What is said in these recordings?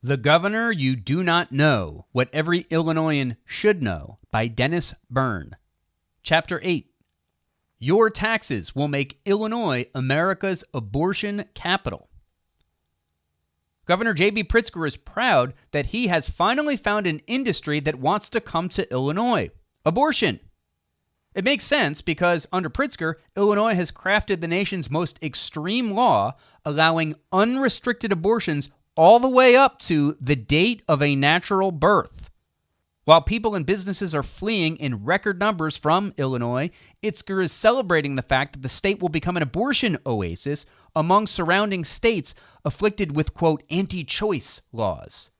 The Governor You Do Not Know, What Every Illinoisan Should Know by Dennis Byrne. Chapter 8. Your taxes will make Illinois America's abortion capital. Governor J.B. Pritzker is proud that he has finally found an industry that wants to come to Illinois: abortion. It makes sense because under Pritzker, Illinois has crafted the nation's most extreme law, allowing unrestricted abortions all the way up to the date of a natural birth. While people and businesses are fleeing in record numbers from Illinois, Pritzker is celebrating the fact that the state will become an abortion oasis among surrounding states afflicted with, quote, anti-choice laws.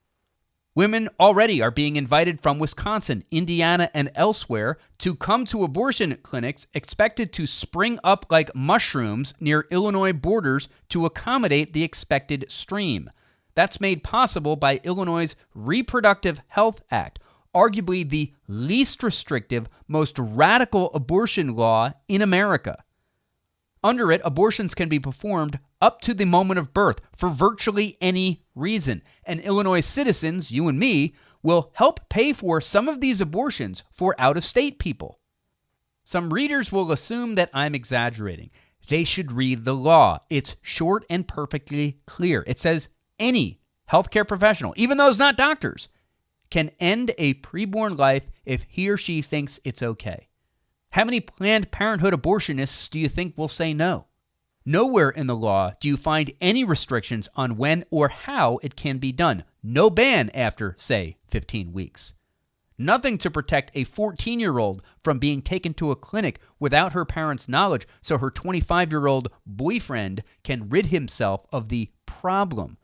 Women already are being invited from Wisconsin, Indiana, and elsewhere to come to abortion clinics expected to spring up like mushrooms near Illinois borders to accommodate the expected stream. That's made possible by Illinois' Reproductive Health Act, arguably the least restrictive, most radical abortion law in America. Under it, abortions can be performed up to the moment of birth for virtually any reason, and Illinois citizens, you and me, will help pay for some of these abortions for out-of-state people. Some readers will assume that I'm exaggerating. They should read the law. It's short and perfectly clear. It says any healthcare professional, even those not doctors, can end a preborn life if he or she thinks it's okay. How many Planned Parenthood abortionists do you think will say no? Nowhere in the law do you find any restrictions on when or how it can be done. No ban after, say, 15 weeks. Nothing to protect a 14-year-old from being taken to a clinic without her parents' knowledge so her 25-year-old boyfriend can rid himself of the problem.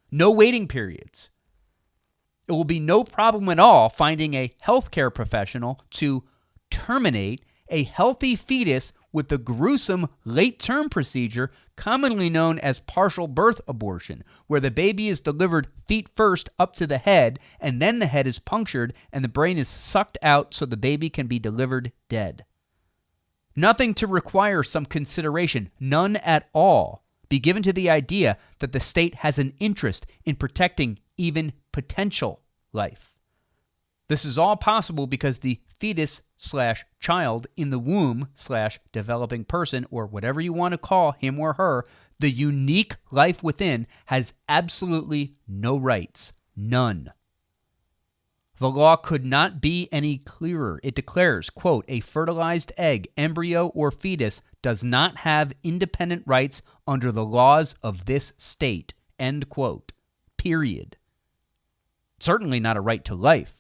No waiting periods. It will be no problem at all finding a healthcare professional to terminate a healthy fetus with the gruesome late-term procedure commonly known as partial birth abortion, where the baby is delivered feet first up to the head, and then the head is punctured and the brain is sucked out so the baby can be delivered dead. Nothing to require some consideration, none at all, be given to the idea that the state has an interest in protecting even potential life. This is all possible because the fetus/child in the womb/developing person, or whatever you want to call him or her, the unique life within, has absolutely no rights. None. The law could not be any clearer. It declares, quote, a fertilized egg, embryo, or fetus does not have independent rights under the laws of this state, end quote, period. Certainly not a right to life,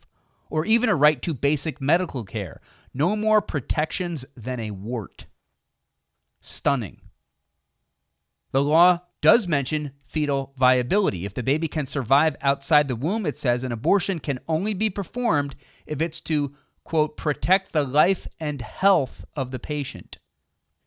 or even a right to basic medical care. No more protections than a wart. Stunning. The law does mention fetal viability. If the baby can survive outside the womb, it says an abortion can only be performed if it's to, quote, protect the life and health of the patient.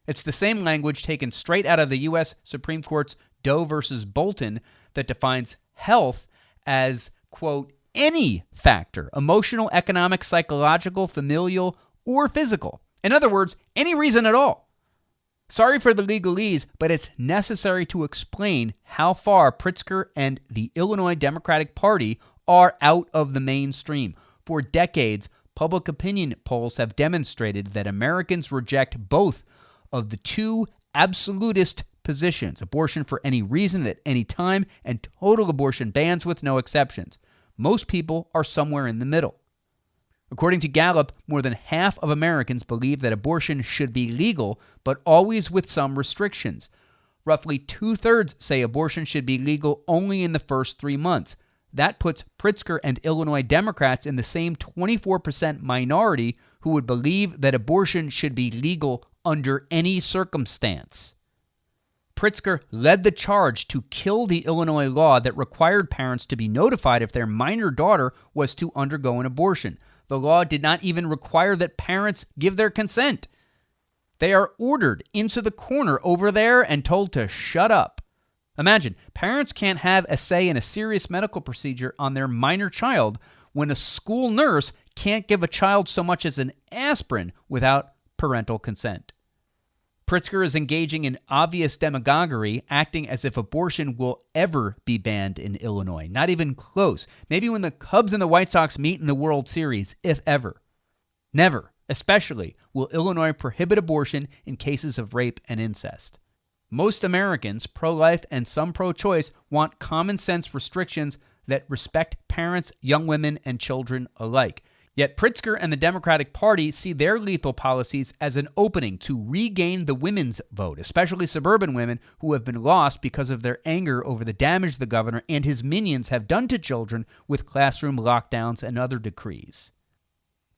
It's the same language taken straight out of the U.S. Supreme Court's Doe versus Bolton that defines health as, quote, any factor, emotional, economic, psychological, familial, or physical. In other words, any reason at all. Sorry for the legalese, but it's necessary to explain how far Pritzker and the Illinois Democratic Party are out of the mainstream. For decades, public opinion polls have demonstrated that Americans reject both of the two absolutist positions: abortion for any reason at any time, and total abortion bans with no exceptions. Most people are somewhere in the middle. According to Gallup, more than half of Americans believe that abortion should be legal, but always with some restrictions. Roughly 2/3 say abortion should be legal only in the first 3 months. That puts Pritzker and Illinois Democrats in the same 24% minority who would believe that abortion should be legal under any circumstance. Pritzker led the charge to kill the Illinois law that required parents to be notified if their minor daughter was to undergo an abortion. The law did not even require that parents give their consent. They are ordered into the corner over there and told to shut up. Imagine, parents can't have a say in a serious medical procedure on their minor child when a school nurse can't give a child so much as an aspirin without parental consent. Pritzker is engaging in obvious demagoguery, acting as if abortion will ever be banned in Illinois. Not even close. Maybe when the Cubs and the White Sox meet in the World Series, if ever. Never, especially, will Illinois prohibit abortion in cases of rape and incest. Most Americans, pro-life and some pro-choice, want common sense restrictions that respect parents, young women, and children alike. Yet Pritzker and the Democratic Party see their lethal policies as an opening to regain the women's vote, especially suburban women who have been lost because of their anger over the damage the governor and his minions have done to children with classroom lockdowns and other decrees.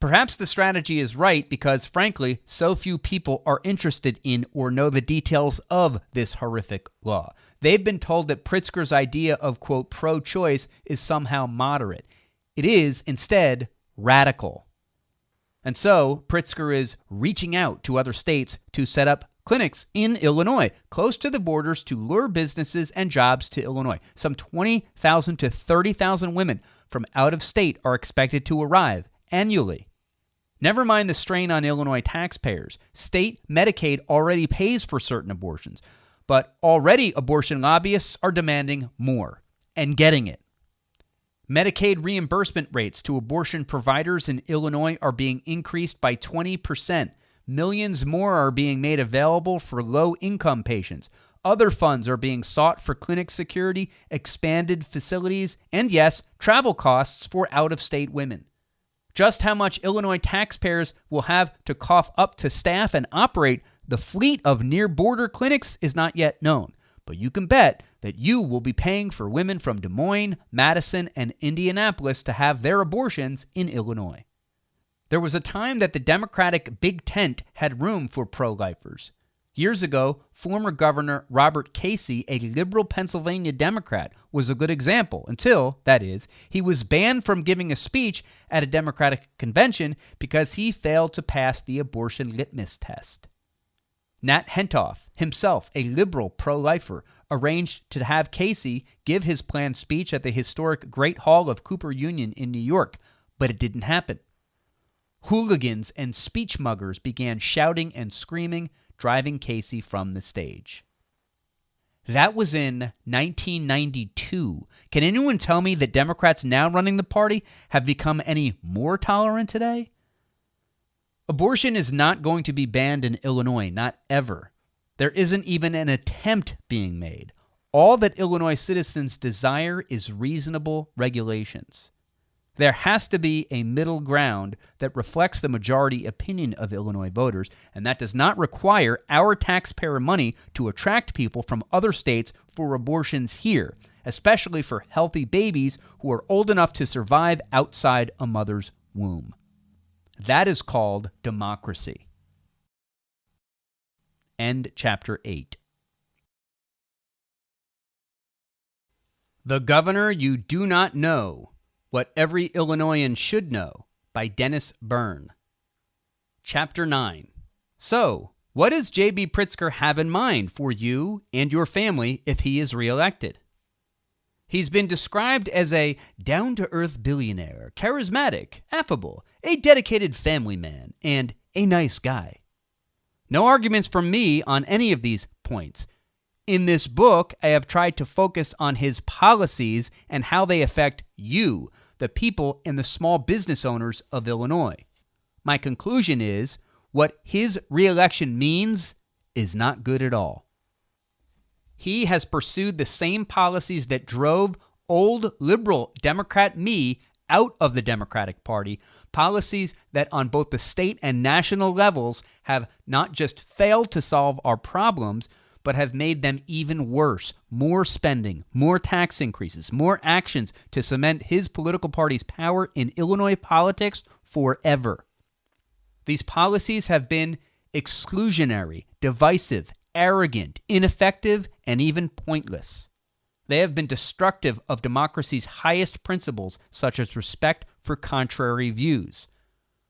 Perhaps the strategy is right because, frankly, so few people are interested in or know the details of this horrific law. They've been told that Pritzker's idea of, quote, pro-choice is somehow moderate. It is, instead, radical. And so Pritzker is reaching out to other states to set up clinics in Illinois, close to the borders, to lure businesses and jobs to Illinois. Some 20,000 to 30,000 women from out of state are expected to arrive annually. Never mind the strain on Illinois taxpayers. State Medicaid already pays for certain abortions, but already abortion lobbyists are demanding more and getting it. Medicaid reimbursement rates to abortion providers in Illinois are being increased by 20%. Millions more are being made available for low-income patients. Other funds are being sought for clinic security, expanded facilities, and yes, travel costs for out-of-state women. Just how much Illinois taxpayers will have to cough up to staff and operate the fleet of near-border clinics is not yet known. But you can bet that you will be paying for women from Des Moines, Madison, and Indianapolis to have their abortions in Illinois. There was a time that the Democratic Big Tent had room for pro-lifers. Years ago, former Governor Robert Casey, a liberal Pennsylvania Democrat, was a good example until, that is, he was banned from giving a speech at a Democratic convention because he failed to pass the abortion litmus test. Nat Hentoff, himself a liberal pro-lifer, arranged to have Casey give his planned speech at the historic Great Hall of Cooper Union in New York, but it didn't happen. Hooligans and speech muggers began shouting and screaming, driving Casey from the stage. That was in 1992. Can anyone tell me that Democrats now running the party have become any more tolerant today? Abortion is not going to be banned in Illinois, not ever. There isn't even an attempt being made. All that Illinois citizens desire is reasonable regulations. There has to be a middle ground that reflects the majority opinion of Illinois voters, and that does not require our taxpayer money to attract people from other states for abortions here, especially for healthy babies who are old enough to survive outside a mother's womb. That is called democracy. End chapter 8. The Governor You Do Not Know, What Every Illinoisan Should Know, by Dennis Byrne. Chapter 9. So, what does J.B. Pritzker have in mind for you and your family if he is reelected? He's been described as a down-to-earth billionaire, charismatic, affable, a dedicated family man, and a nice guy. No arguments from me on any of these points. In this book, I have tried to focus on his policies and how they affect you, the people and the small business owners of Illinois. My conclusion is, what his reelection means is not good at all. He has pursued the same policies that drove old liberal Democrat me out of the Democratic Party, policies that on both the state and national levels have not just failed to solve our problems, but have made them even worse. More spending, more tax increases, more actions to cement his political party's power in Illinois politics forever. These policies have been exclusionary, divisive, arrogant, ineffective, and even pointless. They have been destructive of democracy's highest principles, such as respect for contrary views.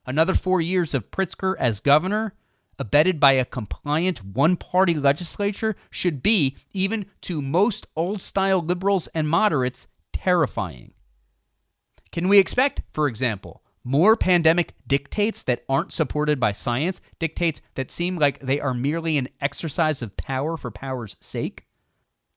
Another 4 years of Pritzker as governor, abetted by a compliant one-party legislature, should be, even to most old-style liberals and moderates, terrifying. Can we expect, for example, More pandemic dictates that aren't supported by science, dictates that seem like they are merely an exercise of power for power's sake?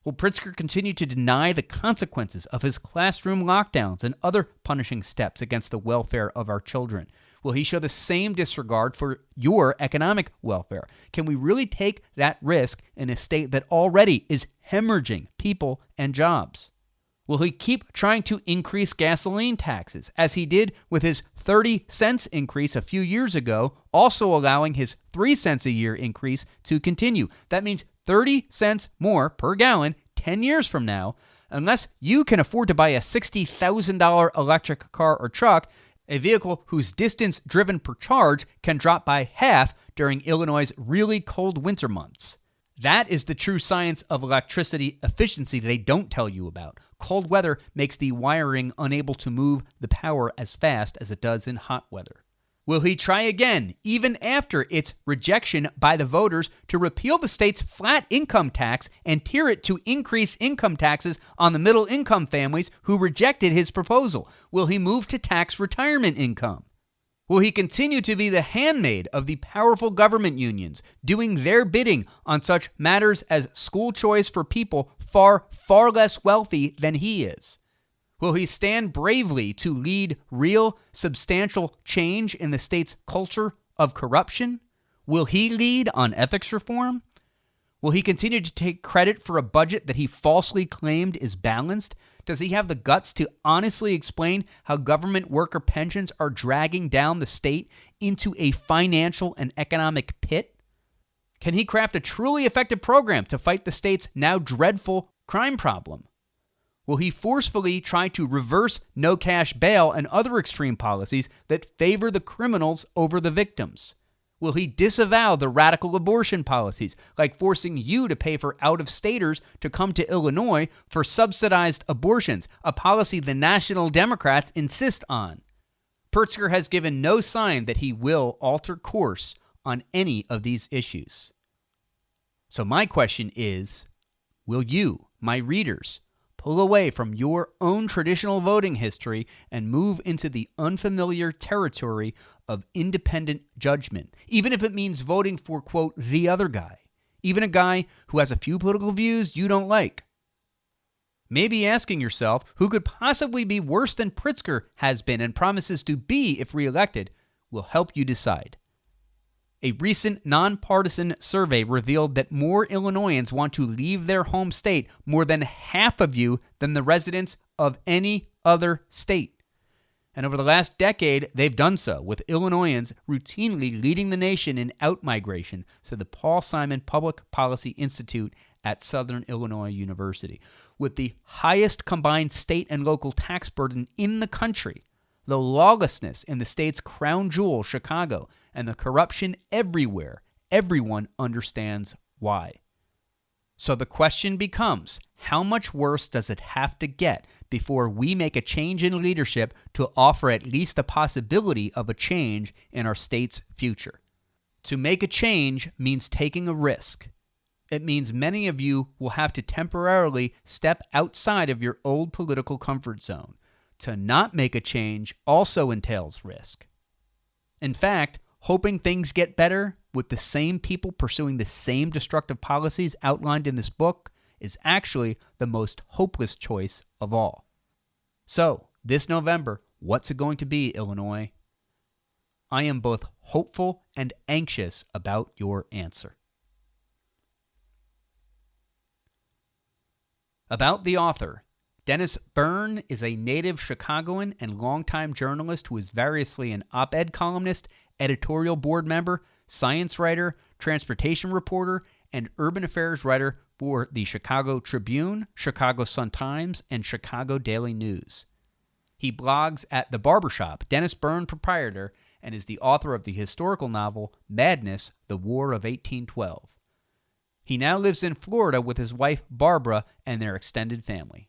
Will Pritzker continue to deny the consequences of his classroom lockdowns and other punishing steps against the welfare of our children? Will he show the same disregard for your economic welfare? Can we really take that risk in a state that already is hemorrhaging people and jobs? Will he keep trying to increase gasoline taxes, as he did with his 30 cents increase a few years ago, also allowing his 3 cents a year increase to continue? That means 30 cents more per gallon 10 years from now, unless you can afford to buy a $60,000 electric car or truck, a vehicle whose distance driven per charge can drop by half during Illinois' really cold winter months. That is the true science of electricity efficiency they don't tell you about. Cold weather makes the wiring unable to move the power as fast as it does in hot weather. Will he try again, even after its rejection by the voters, to repeal the state's flat income tax and tier it to increase income taxes on the middle-income families who rejected his proposal? Will he move to tax retirement income? Will he continue to be the handmaid of the powerful government unions, doing their bidding on such matters as school choice for people far, far less wealthy than he is? Will he stand bravely to lead real, substantial change in the state's culture of corruption? Will he lead on ethics reform? Will he continue to take credit for a budget that he falsely claimed is balanced? Does he have the guts to honestly explain how government worker pensions are dragging down the state into a financial and economic pit? Can he craft a truly effective program to fight the state's now dreadful crime problem? Will he forcefully try to reverse no-cash bail and other extreme policies that favor the criminals over the victims? Will he disavow the radical abortion policies, like forcing you to pay for out-of-staters to come to Illinois for subsidized abortions, a policy the National Democrats insist on? Pritzker has given no sign that he will alter course on any of these issues. So my question is, will you, my readers, pull away from your own traditional voting history and move into the unfamiliar territory of independent judgment, even if it means voting for, quote, the other guy, even a guy who has a few political views you don't like? Maybe asking yourself who could possibly be worse than Pritzker has been and promises to be if reelected will help you decide. A recent nonpartisan survey revealed that more Illinoisans want to leave their home state, more than half of you, than the residents of any other state. And over the last decade, they've done so, with Illinoisans routinely leading the nation in outmigration, said the Paul Simon Public Policy Institute at Southern Illinois University. With the highest combined state and local tax burden in the country, the lawlessness in the state's crown jewel, Chicago, and the corruption everywhere, everyone understands why. So the question becomes, how much worse does it have to get before we make a change in leadership to offer at least the possibility of a change in our state's future? To make a change means taking a risk. It means many of you will have to temporarily step outside of your old political comfort zone. To not make a change also entails risk. In fact, hoping things get better with the same people pursuing the same destructive policies outlined in this book is actually the most hopeless choice of all. So, this November, what's it going to be, Illinois? I am both hopeful and anxious about your answer. About the author. Dennis Byrne is a native Chicagoan and longtime journalist who is variously an op-ed columnist, editorial board member, science writer, transportation reporter, and urban affairs writer for the Chicago Tribune, Chicago Sun-Times, and Chicago Daily News. He blogs at The Barbershop, Dennis Byrne Proprietor, and is the author of the historical novel Madness, The War of 1812. He now lives in Florida with his wife Barbara and their extended family.